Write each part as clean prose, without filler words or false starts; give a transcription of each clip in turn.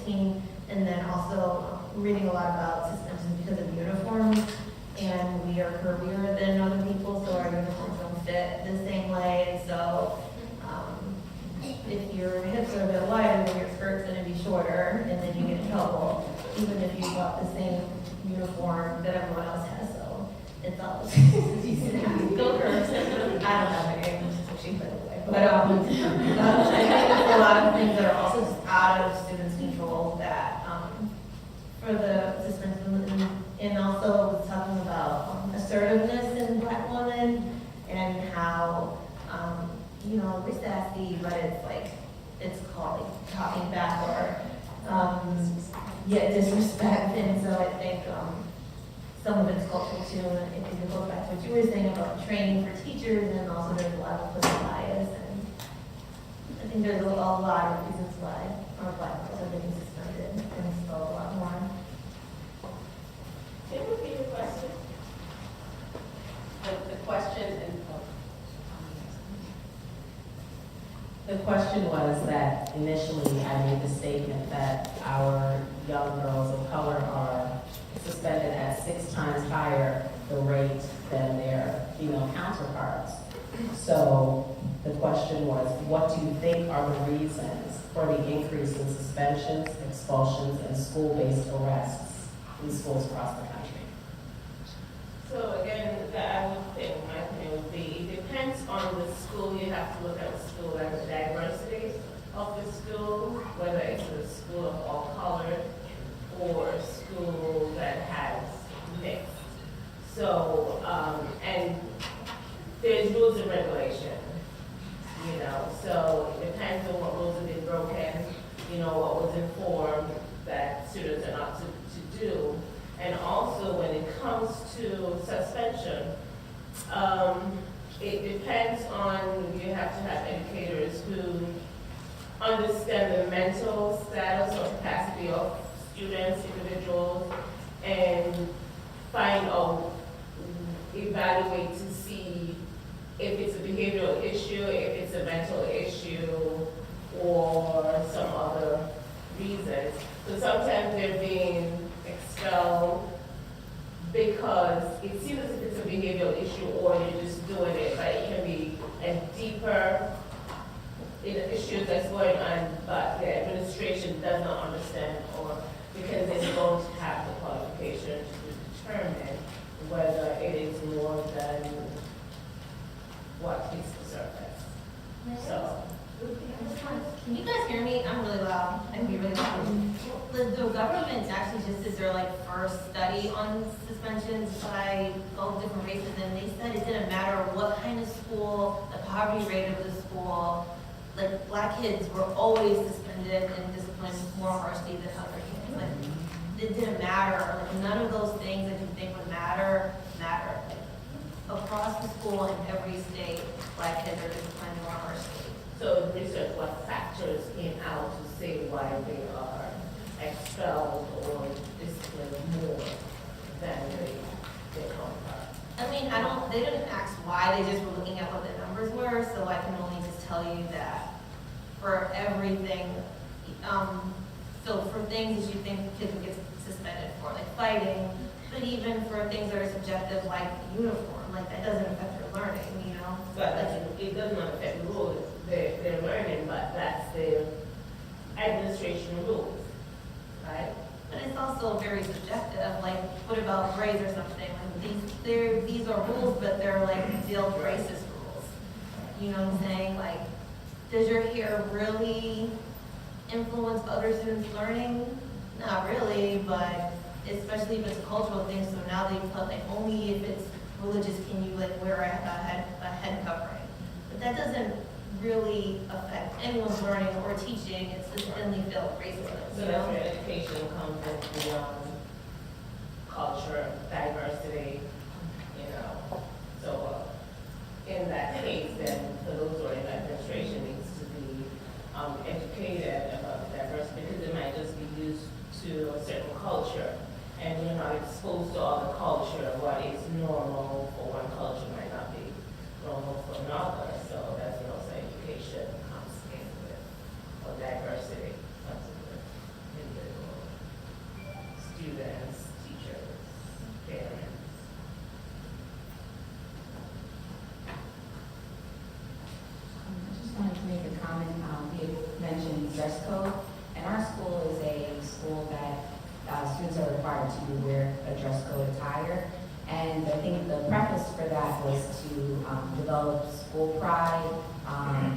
2014, and then also reading a lot about suspensions because of uniforms, and we are curvier than other people, so our uniforms don't fit the same way, and so if your hips are a bit wider, then your skirt's gonna be shorter, and then you get in trouble, even if you bought the same uniform that everyone else has, so it's all, go Curves. I don't have my English, so she put it away, but, I think there's a lot of things that are also just out of students' control that, for the suspension, and also was talking about assertiveness in Black women, and how, you know, we're sassy, but it's like, it's called like talking back or, yeah, disrespect, and so I think, some of it's cultural too, and I think it goes back to what you were saying about training for teachers, and also there's a lot of implicit bias, and I think there's a lot of reasons why our Black girls are getting suspended, and still a lot more. Can you repeat your question? The question and the question was that initially I made the statement that our young girls of color are suspended at 6 times higher the rate than their female counterparts. So the question was, what do you think are the reasons for the increase in suspensions, expulsions, and school-based arrests in schools across the country? So again, that I would think, my opinion would be, it depends on the school. You have to look at the school and the diversity of the school, whether it's a school of all color or a school that has mixed. So, and there's rules and regulation, you know, so it depends on what rules have been broken, you know, what was informed that students are not to do. And also when it comes to suspension, it depends on, you have to have educators who understand the mental status or capacity of students, individuals, and find out, evaluate to see if it's a behavioral issue, if it's a mental issue, or some other reasons. So sometimes they're being expelled because it seems as if it's a behavioral issue or you're just doing it, but it can be a deeper issue that's going on, but the administration does not understand, or because they don't have the qualification to determine whether it is more than what hits the surface. So. Can you guys hear me? I'm really loud. I can be really loud. The government actually just did their like first study on suspensions by all different races, and they said it didn't matter what kind of school, the poverty rate of the school, like Black kids were always suspended and disciplined more harshly than other kids. Like it didn't matter. Like none of those things that you think would matter matter. Like, across the school in every state, Black kids are disciplined more harshly. So research what factors came out to say why they are expelled or disciplined more than their counterpart. I mean, they didn't ask why, they just were looking at what the numbers were, so I can only just tell you that for everything, so for things that you think kids would get suspended for, like fighting, but even for things that are subjective, like uniform, like that doesn't affect your learning, you know? But it does not affect the rules, they're learning, but that's their administration rules, right? But it's also very subjective, like what about grades or something, like these are rules, but they're like veiled racist rules. You know what I'm saying? Like, does your hair really influence other students' learning? Not really, but especially if it's a cultural thing, so now they put like only if it's religious can you like wear a head covering. But that doesn't really affect anyone's learning or teaching, it's just thinly veiled racism, So you that's know? where education comes in beyond culture, diversity, you know. So in that case, then for those who are in administration needs to be educated about the diversity, because it might just be used to a certain culture, and you're not exposed to all the culture. What is normal for one culture might not be normal for another. So that's what also education comes in with, or diversity comes in with. And our school is a school that students are required to wear a dress code attire. And I think the preface for that was to develop school pride,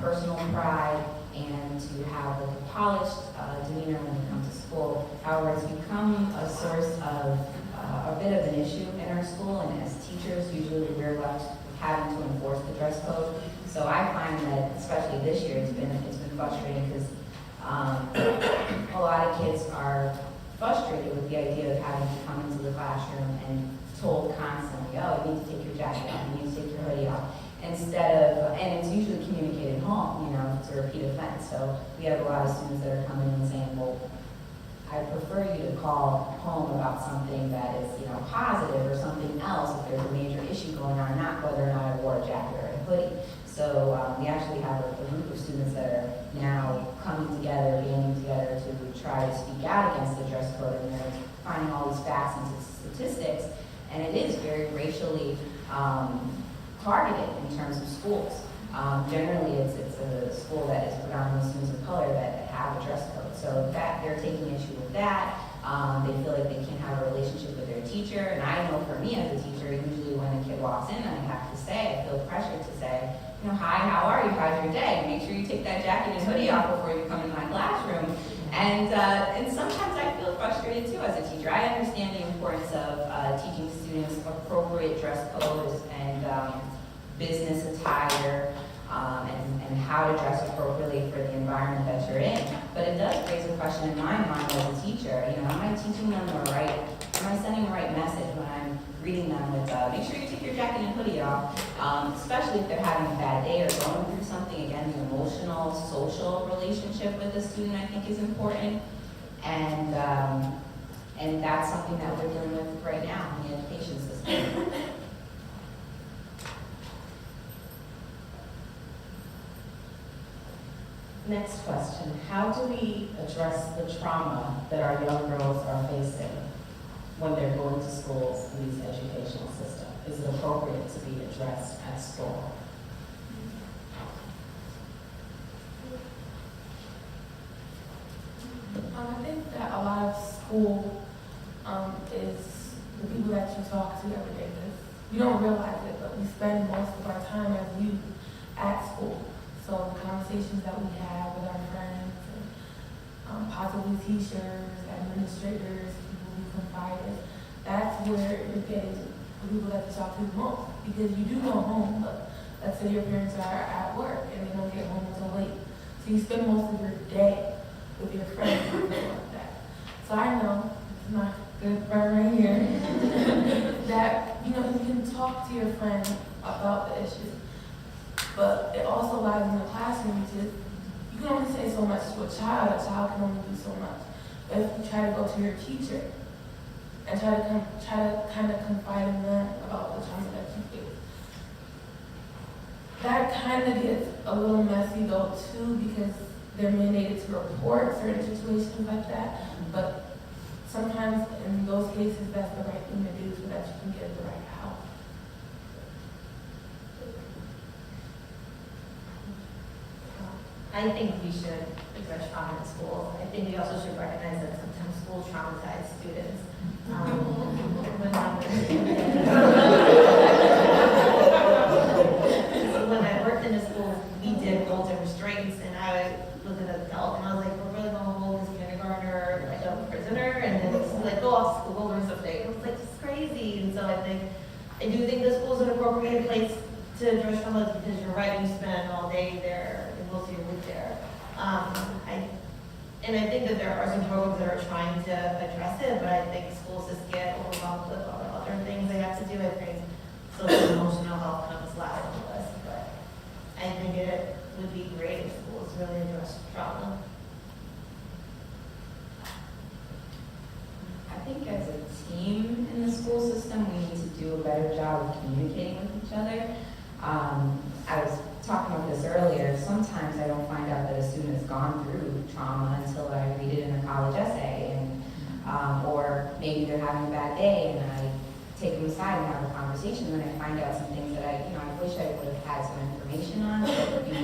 personal pride, and to have a polished demeanor when you come to school. However, it's become a source of a bit of an issue in our school, and as teachers, usually we're left having to enforce the dress code. So I find that, especially this year, it's been frustrating because a lot of kids are frustrated with the idea of having to come into the classroom and told constantly, oh, you need to take your jacket off, you need to take your hoodie off, instead of, and it's usually communicated home, you know, it's a repeat offense. So we have a lot of students that are coming and saying, well, I prefer you to call home about something that is, you know, positive or something else if there's a major issue going on, not whether or not I wore a jacket or a hoodie. So we actually have a group of students that are now coming together, banding together to try to speak out against the dress code, and they're finding all these facts and statistics, and it is very racially targeted in terms of schools. Generally, it's a school that is predominantly students of color that have a dress code. So that they're taking issue with that. They feel like they can't have a relationship with their teacher. And I know for me as a teacher, usually when a kid walks in, I have to say, I feel pressured to say, you know, hi, how are you? How's your day? Make sure you take that jacket and hoodie off before you come in my classroom. And sometimes I feel frustrated too as a teacher. I understand the importance of teaching students appropriate dress codes and business attire, and how to dress appropriately for the environment that you're in. But it does raise a question in my mind as a teacher, you know, am I teaching them the right, am I sending the right message when I'm greeting them with, make sure you take your jacket and hoodie off, especially if they're having a bad day or going through something. Again, the emotional, social relationship with the student, I think, is important. And that's something that we're dealing with right now in the education system. Next question, how do we address the trauma that our young girls are facing when they're going to schools in these educational systems? Is it appropriate to be addressed at school? I think that a lot of school is the people that you talk to every day. You don't realize it, but we spend most of our time as youth at school. So the conversations that we have with our friends, and possibly teachers, administrators, people we confide in, that's where you're getting the people that you talk to the most. Because you do go home, but let's say your parents are at work and they don't get home until late. So you spend most of your day with your friends and things like that. So I know, it's not good friend right here, that, you know, you can talk to your friend about the issues. But it also lies in the classroom to, you can only say so much to a child can only do so much. But if you try to go to your teacher and try to kind of confide in them about the trauma that you face, that kind of gets a little messy though too, because they're mandated to report certain situations like that. But sometimes in those cases, that's the right thing to do so that you can get the right help. I think we should address trauma in schools. I think we also should recognize that sometimes schools traumatize students. When I worked in a school, we did rules and restraints, and I was an adult, and I was like, we're really going to hold this kindergartner like a prisoner, and then it's like, go off school or something. It was like, it's crazy. And so I do think the school's an appropriate place to address trauma, because you're right, we spend all day there. Most of your week there. I think that there are some programs that are trying to address it, but I think schools just get overwhelmed with all the other things they have to do. I think social emotional health comes last on the list, but I think it would be great if schools really address trauma. I think as a team in the school system, we need to do a better job of communicating with each other. I was talking about this earlier. Sometimes I don't find out that a student has gone through trauma until I read it in a college essay, and or maybe they're having a bad day, and I take them aside and have a conversation, and I find out some things that I wish I would have had some information on. So it would be